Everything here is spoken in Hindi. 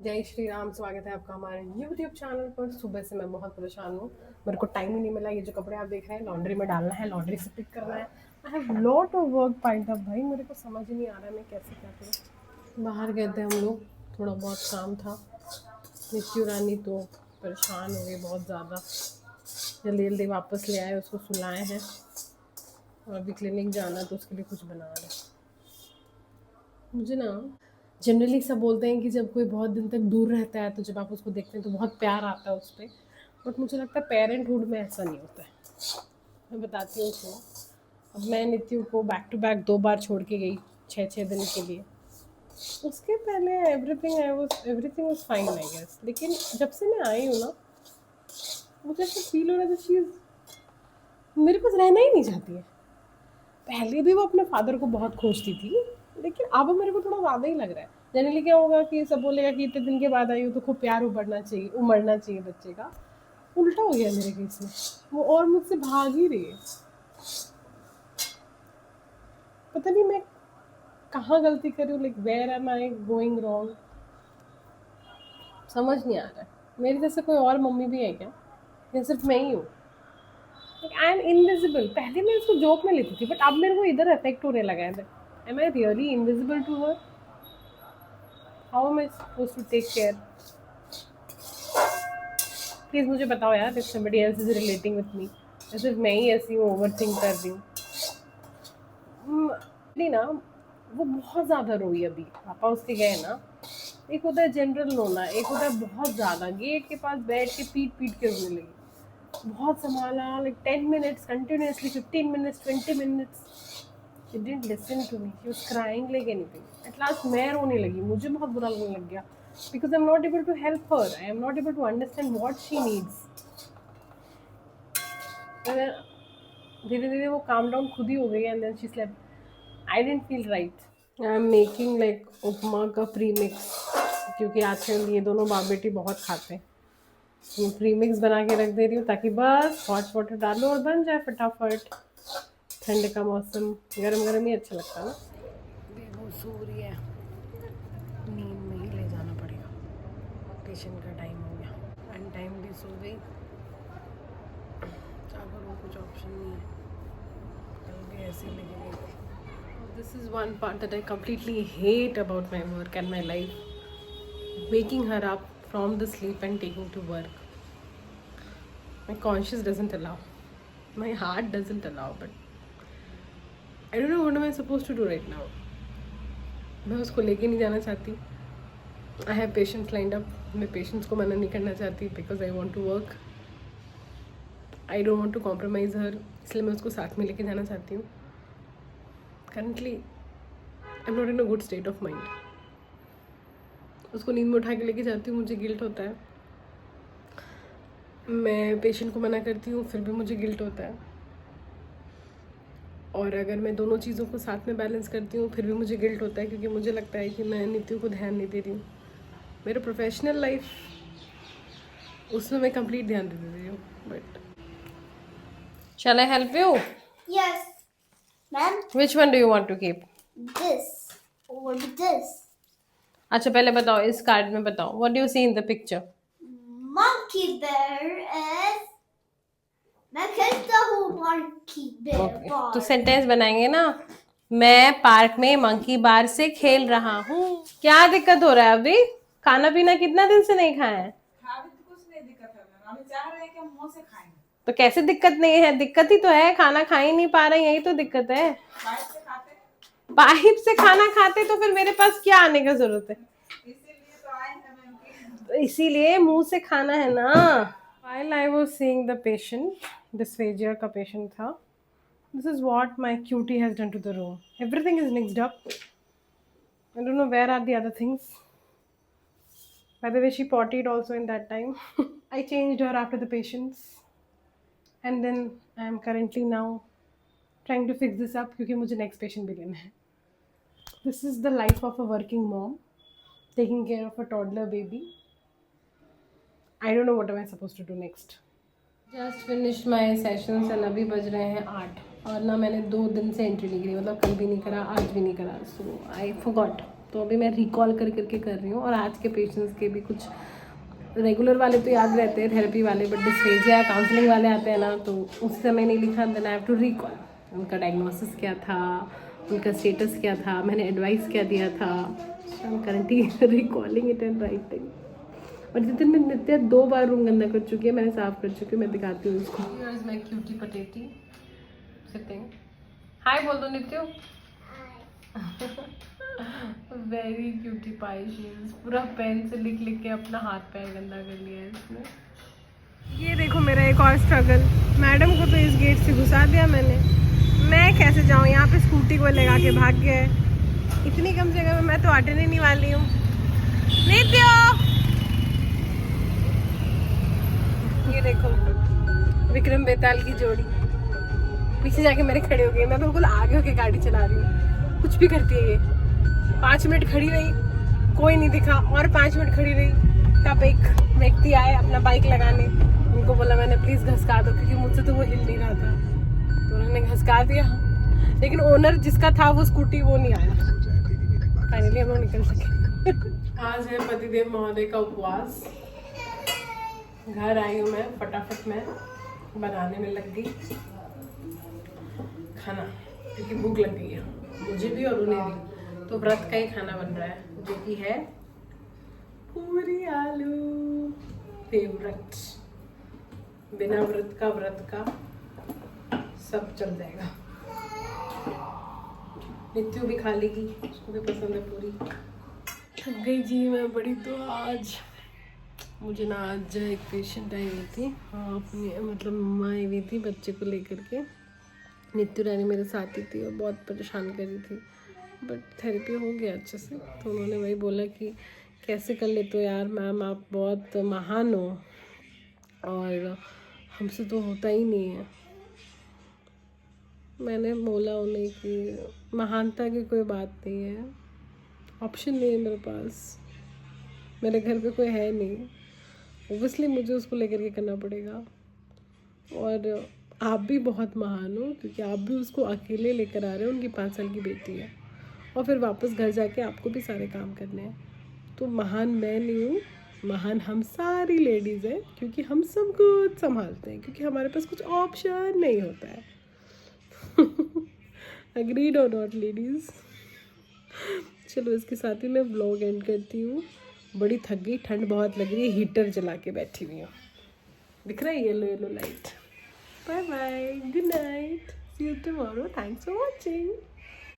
जय श्री राम। स्वागत है आपका हमारे YouTube चैनल पर। सुबह से मैं बहुत परेशान हूँ, मेरे को टाइम ही नहीं मिला। ये जो कपड़े आप देख रहे हैं लॉन्ड्री में डालना है, लॉन्ड्री से पिक करना है। I have lot of work piled up. भाई मेरे को समझ ही नहीं आ रहा है मैं कैसे क्या करूँ। बाहर गए थे हम लोग, थोड़ा बहुत काम था। नित्यु रानी तो परेशान हो गई बहुत ज़्यादा। जल्दी जल्दी वापस ले आए, उसको सुलाए हैं और अभी क्लिनिक जाना तो उसके लिए कुछ बना रहे हैं। मुझे ना जनरली सब बोलते हैं कि जब कोई बहुत दिन तक दूर रहता है तो जब आप उसको देखते हैं तो बहुत प्यार आता है उस पर। बट मुझे लगता है पेरेंटहुड में ऐसा नहीं होता है। मैं बताती हूँ क्यों। अब मैं नित्यु को बैक टू बैक 2 बार छोड़ के गई 6-6 दिन के लिए। उसके पहले everything was fine I guess, लेकिन जब से मैं आई हूँ ना मुझे ऐसा फील हो रहा था मेरे पास रहना ही नहीं चाहती है। पहले भी वो अपने फादर को बहुत खोजती थी, लेकिन अब मेरे को थोड़ा ज़्यादा ही लग रहा है। जनरली क्या होगा कि सब बोलेगा कि इतने दिन के बाद आई हो तो खूब प्यार उमड़ना चाहिए बच्चे का। उल्टा हो गया मेरे केस में, वो और मुझसे भाग ही रही है। पता नहीं मैं कहाँ गलती कर रही हूँ, like where am I going wrong, समझ नहीं आ रहा है। मेरे जैसे कोई और मम्मी भी है क्या, या सिर्फ मैं ही हूँ? I am invisible. पहले मैं इसको जोक में लेती थी, बट अब मेरे को इधर इफेक्ट होने लगा है। Am I really invisible to her? How am I suppose to take care? Please मुझे बताओ यार, if somebody else is relating with me, या सिर्फ मैं ही ऐसी हूँ ओवर थिंक कर रही हूँ। नहीं ना, वो बहुत ज़्यादा रोई अभी। पापा उसके गए ना, एक होता है जनरल रोना, एक होता है बहुत ज़्यादा गेट के पास बैठ के पीट पीट के रोने लगी। बहुत संभाला, like 10 minutes continuously, 15 minutes, 20 minutes. She didn't listen to me, she was crying like anything. At last मैं रोने लगी, मुझे बहुत बुरा लगने लग गया, because I am not able to help her, I am not able to understand what she needs. धीरे धीरे वो काम डाउन खुद ही हो गई and then she slept. I didn't feel right. I am making like उपमा का प्री मिक्स, क्योंकि आजकल ये दोनों बाप बेटी बहुत खाते हैं। ये प्री मिक्स बना के रख दे रही हूँ ताकि बस हॉट वाटर डालो और बन जाए फटाफट। ठंड का मौसम, गरम गरम ही अच्छा लगता है ना। बेबू सो रही है, नींद में ही ले जाना पड़ेगा। पेशेंट का टाइम हो गया, अन टाइम भी सो गई। क्या करूँ, कुछ ऑप्शन नहीं है, कल भी ऐसे ही लगेगा। This is one part that I completely hate about my work and my life. Waking her up from the sleep and taking to work. My conscience doesn't allow. My heart doesn't allow, but I don't know what am I supposed to do right now. मैं उसको लेके नहीं जाना चाहती. I have patients lined up. मैं patients को मना नहीं करना चाहती because I want to work. I don't want to compromise her. इसलिए मैं उसको साथ में लेके जाना चाहती हूँ. Currently, I'm not in a good state of mind. उसको नींद में उठा के लेके जाती हूँ, मुझे गिल्ट होता है. मैं पेशेंट को मना करती हूँ, फिर भी मुझे गिल्ट होता है. और अगर मैं दोनों चीज़ों को साथ में बैलेंस करती हूँ फिर भी मुझे गिल्ट होता है, क्योंकि मुझे लगता है कि मैं नित्यु को ध्यान नहीं दे रही हूँ. मेरा प्रोफेशनल लाइफ उसमें मैं कंप्लीट ध्यान दे रही हूँ. But shall I help you? Yes, ma'am. Which one do you want to keep? This or this अच्छा पहले बताओ, इस कार्ड में बताओ, what do you see in the picture? monkey bear is. मैं खेलता हूँ monkey bear तो ball. सेंटेंस बनाएंगे ना. मैं पार्क में मंकी बार से खेल रहा हूँ. क्या दिक्कत हो रहा है अभी? खाना पीना कितना दिन से नहीं खाया है? तो कुछ नहीं दिक्कत है मैम, हम चाह रहे हैं कि हम मुंह से खाएं। तो कैसे दिक्कत नहीं है? दिक्कत ही तो है, खाना खा ही नहीं पा रहे, यही तो दिक्कत है. पाइप से खाते हैं, पाइप से खाना खाते तो फिर मेरे पास क्या आने का जरूरत है? इसीलिए तो आए हैं मैम। तो इसीलिए मुंह से खाना है ना. While I was seeing the patient, dysphagia का patient था. This is what my cutie has done to the room. Everything is mixed up. I don't know where are the other things. By the way, she pottied also in that time. I changed her after the patients. And then I am currently now trying to fix this up क्योंकि मुझे next patient भी लेना है. This is the life of a working mom taking care of a toddler baby. I don't know what am I supposed to do next. Just finished my sessions and अभी बज रहे हैं 8 और ना मैंने 2 दिन से एंट्री नहीं करी, मतलब कल भी नहीं करा आज भी नहीं करा. So I forgot. तो अभी मैं रिकॉल करके कर रही हूँ। और आज के पेशेंट्स के भी कुछ रेगुलर वाले तो याद रहते हैं, थेरेपी वाले, बट डिस्फेजिया काउंसलिंग वाले आते हैं ना, तो उस समय नहीं लिखा, then I have to recall उनका डायग्नोसिस क्या था, उनका स्टेटस क्या था, मैंने एडवाइस क्या दिया था। I am currently recalling it and writing. और जिस दिन मैं नित्य 2 बार रूम गंदा कर चुकी है, मैंने साफ कर चुकी हूँ, मैं दिखाती हूँ उसको। Here's my cutie patati sitting. हाय बोल दो Nitya. Very cutie pie she is. पूरा पेन से लिख लिख के अपना हाथ पैर गंदा कर लिया है इसने। ये देखो मेरा एक और स्ट्रगल। मैडम को तो इस गेट से घुसा दिया मैंने, मैं कैसे जाऊँ? यहाँ पे स्कूटी को लगा के भाग गया है। इतनी कम जगह में मैं तो अटने नहीं वाली हूँ। नित्य ये देखो विक्रम बेताल की जोड़ी पीछे जाके मेरे खड़े हो गए। मैं बिल्कुल आगे होके गाड़ी चला रही हूँ, कुछ भी करती है ये। 5 मिनट खड़ी रही, कोई नहीं दिखा, और 5 मिनट खड़ी रही, तब एक व्यक्ति आए अपना बाइक लगाने। उनको बोला मैंने प्लीज घसका दो, क्योंकि मुझसे तो वो हिल नहीं रहा था, तो उन्होंने घसका दिया। लेकिन ओनर जिसका था वो स्कूटी वो नहीं आया। फाइनली हम लोग निकल सके। आज है पतिदेव महोदय का उपवास। घर आई हूँ मैं, फटाफट मैं बनाने में लग गई खाना, क्योंकि भूख लग गई है मुझे भी और उन्हें भी। तो व्रत का ही खाना बन रहा है, जो कि है पूरी आलू फेवरेट। बिना व्रत का सब चल जाएगा। नित्य भी खा लेगी, उसको भी पसंद है पूरी। थक गई जी मैं बड़ी। तो आज मुझे ना आज एक पेशेंट आई हुई थी, अपनी मतलब मम्मा आई हुई थी बच्चे को लेकर के। नित्य रानी मेरे साथ ही थी और बहुत परेशान कर रही थी, बट थेरेपी हो गया अच्छे से। तो उन्होंने वही बोला कि कैसे कर लेते हो यार मैम, आप बहुत महान हो और हमसे तो होता ही नहीं है। मैंने बोला उन्हें कि महानता की कोई बात नहीं है, ऑप्शन नहीं है मेरे पास, मेरे घर पे कोई है नहीं, ओबियसली मुझे उसको लेकर के करना पड़ेगा। और आप भी बहुत महान हो, क्योंकि आप भी उसको अकेले लेकर आ रहे हो, उनकी 5 साल की बेटी है, और फिर वापस घर जाके आपको भी सारे काम करने हैं। तो महान मैं नहीं हूँ, महान हम सारी लेडीज़ हैं, क्योंकि हम सब कुछ संभालते हैं, क्योंकि हमारे पास कुछ ऑप्शन नहीं होता है। अग्रीड और नॉट लेडीज़। चलो इसके साथ ही मैं व्लॉग एंड करती हूँ। बड़ी थक गई, ठंड बहुत लग रही है, हीटर जला के बैठी हुई हूँ। दिख रहा है yellow yellow light. Bye bye, good night, see you tomorrow, thanks for watching.